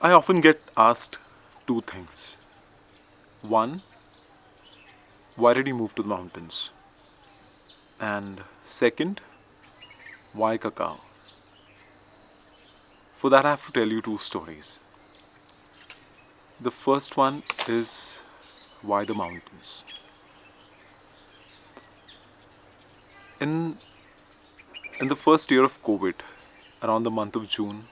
I often get asked two things. One, why did you move to the mountains? And second, why cacao? For that, I have to tell you two stories. The first one is why the mountains? In in the first year of COVID, around the month of June,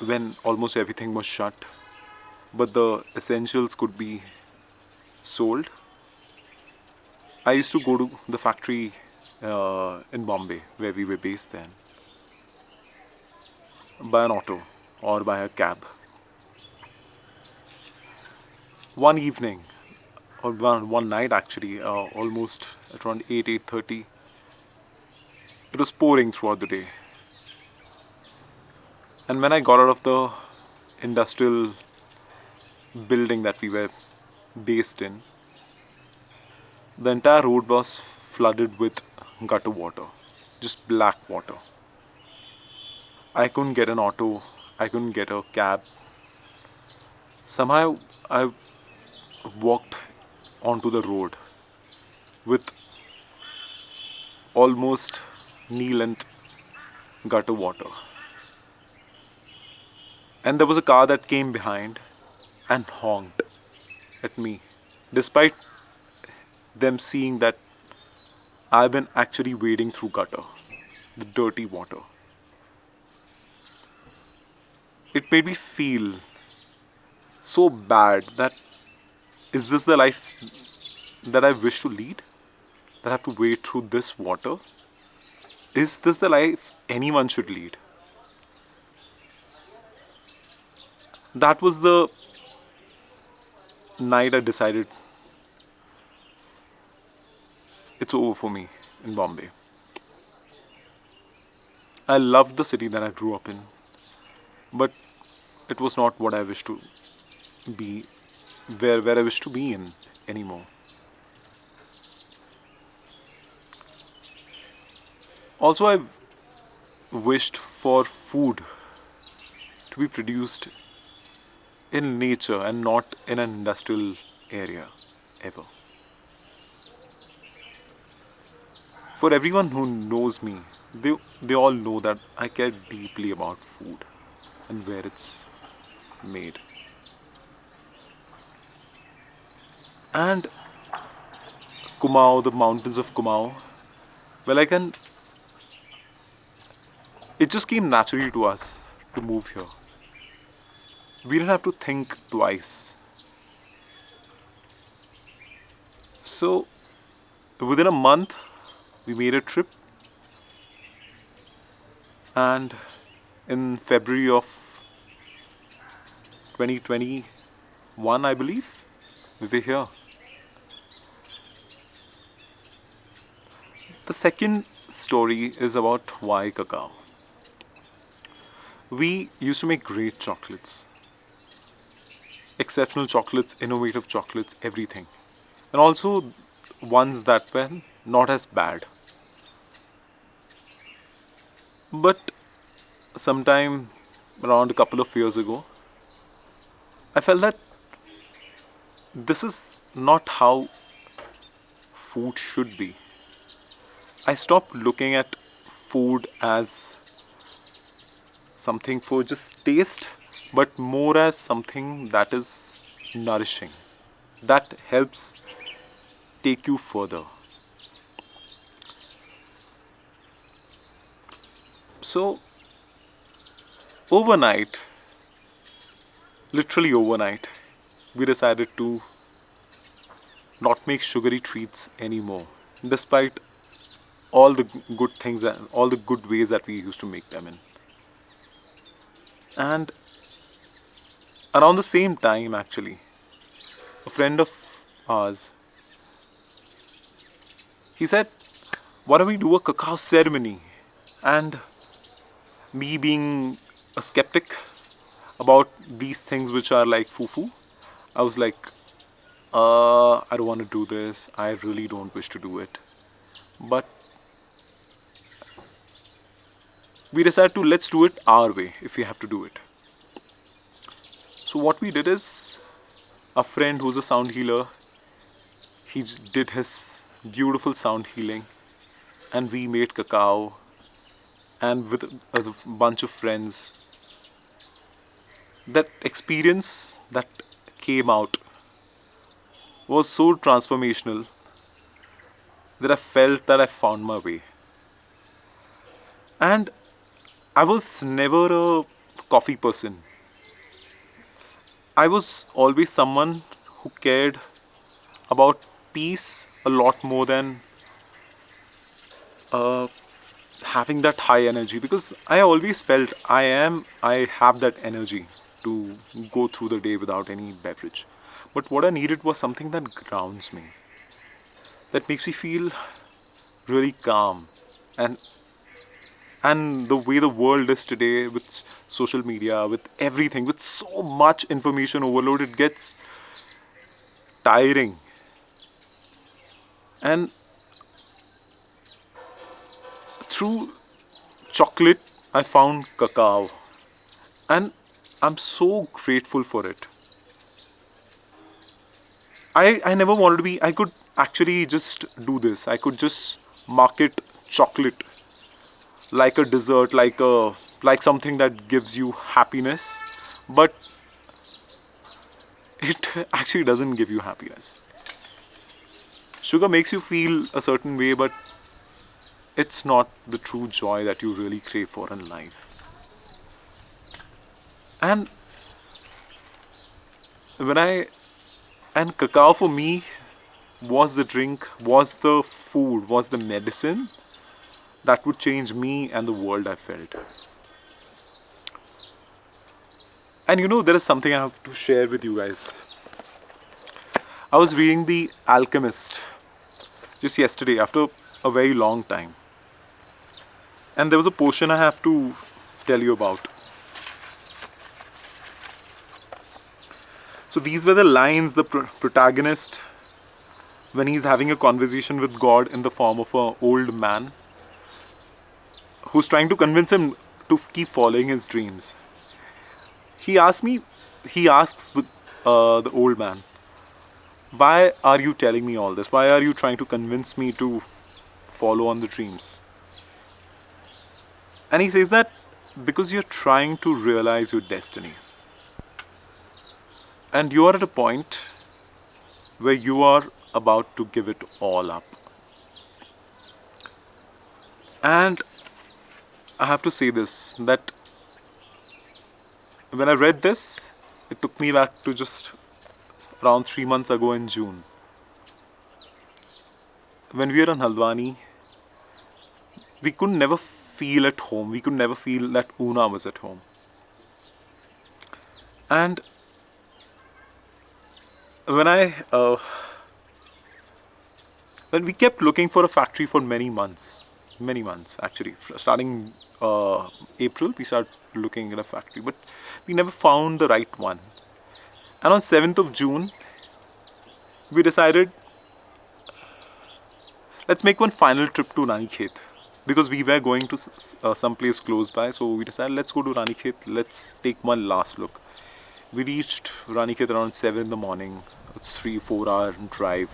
when almost everything was shut, but the essentials could be sold, I used to go to the factory in Bombay, where we were based then, by an auto or by a cab. One evening, or one night actually, almost at around 8:30, it was pouring throughout the day. And when I got out of the industrial building that we were based in, the entire road was flooded with gutter water, just black water. I couldn't get an auto, I couldn't get a cab. Somehow I walked onto the road with almost knee length gutter water. And there was a car that came behind and honked at me, despite them seeing that I've been actually wading through gutter, the dirty water. It made me feel so bad that is this the life that I wish to lead? That I have to wade through this water? Is this the life anyone should lead? That was the night I decided it's over for me in Bombay. I loved the city that I grew up in, but it was not what I wished to be, where I wish to be in anymore. Also, I wished for food to be produced in nature and not in an industrial area ever. For everyone who knows me, they all know that I care deeply about food and where it's made. And Kumau, the mountains of Kumau, well, it just came naturally to us to move here. We didn't have to think twice. So, within a month, we made a trip, and in February of 2021, I believe, we were here. The second story is about why cacao. We used to make great chocolates, exceptional chocolates, innovative chocolates, everything. And also ones that were not as bad. But sometime around a couple of years ago, I felt that this is not how food should be. I stopped looking at food as something for just taste, but more as something that is nourishing, that helps take you further. So, overnight, literally overnight, we decided to not make sugary treats anymore, despite all the good things and all the good ways that we used to make them in. And around the same time, actually, a friend of ours, he said, why don't we do a cacao ceremony? And me being a skeptic about these things which are like foo-foo, I was like, I don't want to do this. I really don't wish to do it. But we decided to let's do it our way if we have to do it. So what we did is, a friend who's a sound healer, did his beautiful sound healing, and we made cacao, and with a bunch of friends, that experience that came out was so transformational that I felt that I found my way. And I was never a coffee person. I was always someone who cared about peace a lot more than uh, having that high energy, because I always felt I have that energy to go through the day without any beverage. But what I needed was something that grounds me, that makes me feel really calm. And the way the world is today, with social media, with everything, with so much information overload, it gets tiring. And through chocolate, I found cacao, and I'm so grateful for it. I never wanted to be, I could actually just do this. I could just market chocolate like a dessert, like something that gives you happiness, but it actually doesn't give you happiness. Sugar makes you feel a certain way, but it's not the true joy that you really crave for in life. And when I and cacao for me was the drink, was the food, was the medicine that would change me and the world, I felt. And there is something I have to share with you guys. I was reading The Alchemist just yesterday after a very long time. And there was a portion I have to tell you about. So these were the lines the protagonist, when he's having a conversation with God in the form of an old man who's trying to convince him to keep following his dreams. He asks the old man, why are you telling me all this? Why are you trying to convince me to follow on the dreams? And he says that because you're trying to realize your destiny. And you are at a point where you are about to give it all up. And I have to say this, that when I read this, it took me back to just around 3 months ago in June. When we were in Haldwani, we could never feel at home. We could never feel that Una was at home. And when we kept looking for a factory for many months actually, starting April, we started looking at a factory, but we never found the right one. And on 7th of June, we decided, let's make one final trip to Ranikhet, because we were going to some place close by. So we decided, let's go to Ranikhet, let's take one last look. We reached Ranikhet around 7 in the morning. It's 3-4 hour drive.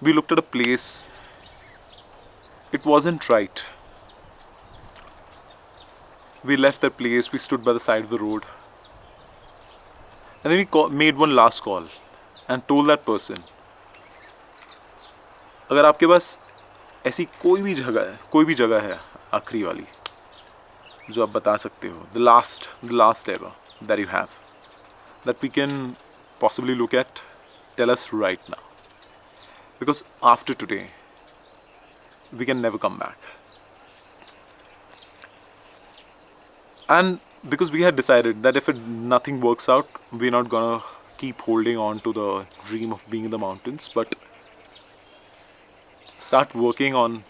We looked at a place. It wasn't right. We left that place. We stood by the side of the road. And then we made one last call and told that person, अगर आपके पास ऐसी कोई भी जगह है आखिरी वाली जो आप बता सकते हो, the last ever that you have, that we can possibly look at, tell us right now. Because after today, we can never come back. And because we had decided that if nothing works out, we're not gonna keep holding on to the dream of being in the mountains, but start working on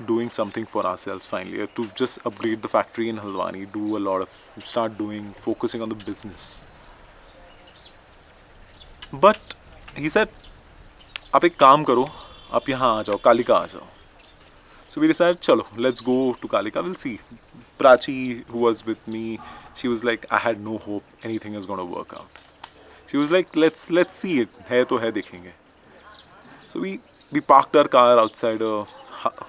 doing something for ourselves finally, to just upgrade the factory in Haldwani, focusing on the business. But he said, आप एक काम करो, आप यहाँ आ जाओ, कालिका आ जाओ. So we decided, chalo, let's go to Kalika, we'll see. Prachi, who was with me, she was like, I had no hope anything is going to work out. She was like, let's see it. है तो है, देखेंगे. So we parked our car outside a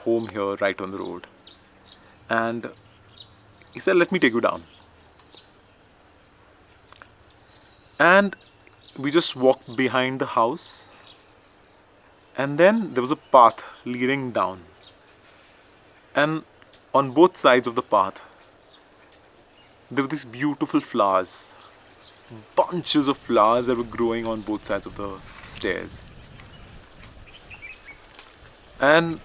home here, right on the road. And he said, let me take you down. And we just walked behind the house. And then there was a path leading down. And on both sides of the path, there were these beautiful flowers. Bunches of flowers that were growing on both sides of the stairs. And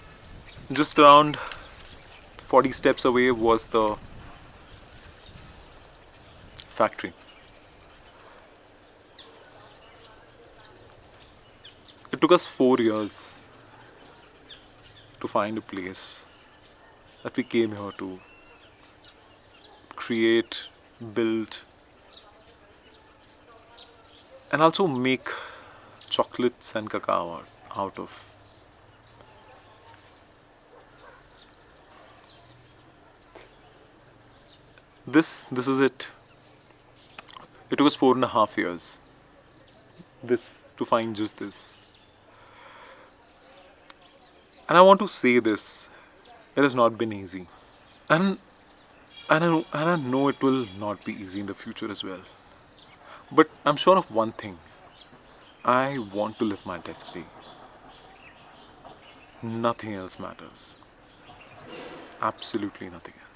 just around 40 steps away was the factory. It took us 4 years to find a place that we came here to create, build, and also make chocolates and cacao out of. This is it. It took us 4.5 years. To find just this. And I want to say this. It has not been easy. And I know it will not be easy in the future as well. But I'm sure of one thing. I want to live my destiny. Nothing else matters. Absolutely nothing else.